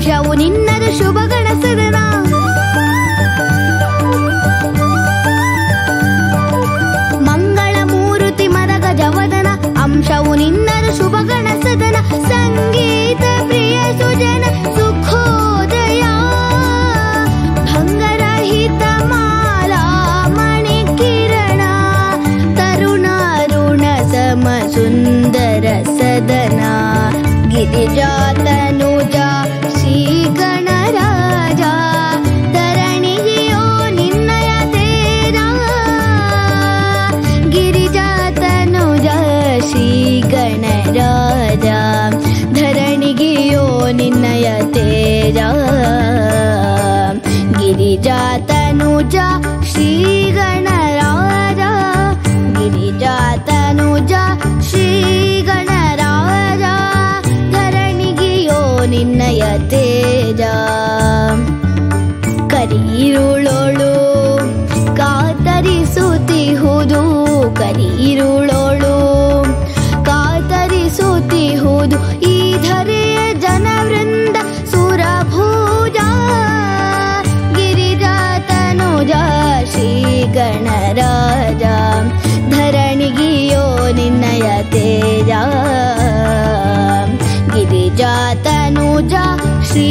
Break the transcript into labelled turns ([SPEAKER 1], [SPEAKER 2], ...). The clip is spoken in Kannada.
[SPEAKER 1] ಅಂಶವು ನಿನ್ನದು ಶುಭ ಗಣಸದನ ಮಂಗಳ ಮೂರುತಿ ಮದಗ ಜವದನ ಅಂಶವು ನಿನ್ನದು ಶುಭ ಗಣಸದನ ಸಂಗೀತ ಪ್ರಿಯ ಸುಜನ ಸುಖೋದಯ ಭಂಗರಹಿತ ಮಾಲಾ ಮಣಿ ಕಿರಣ ತರುಣಾರುಣ ಸಮ ಸುಂದರ ಸದನ ಗಿರಿಜಾ ತನುಜಾ ಶ್ರೀ ಗಣರಾಜ ಧರಣಿಯೋ ನಿನ್ನಯ ತೇಜ ಗಿರಿಜಾ ತನುಜಾ ಶ್ರೀ ಗಣರಾಜ ಧರಣಿಗಿಯೋ ನಿನ್ನಯ ತೇಜ ಗಿರಿಜಾ ತನುಜಾ ಶ್ರೀ ಗಣರಾಜ ಗಿರಿಜಾ ತನುಜಾ ಶ್ರೀ ಗಣರಾಜ ಧರಣಿಗಿಯೋ ನಿನ್ನಯ ತೇಜ ಕರಿರುಳೋಳು ಕಾತರಿಸುತ್ತಿಹುದು ಕರಿರುಳೋಳು ಕಾತರಿಸುತ್ತಿಹುದು ಈ ಧರೆಯ ಜನವೃಂದ ಸುರಭುಜ ಗಿರಿಜಾ ತನುಜಾ ಶ್ರೀ ಗಣರಾಜ ಧರಣಿಗಿಯೋ ನಿನ್ನಯ ತೇಜ ಗಿರಿಜಾ ತನುಜಾ ಶ್ರೀ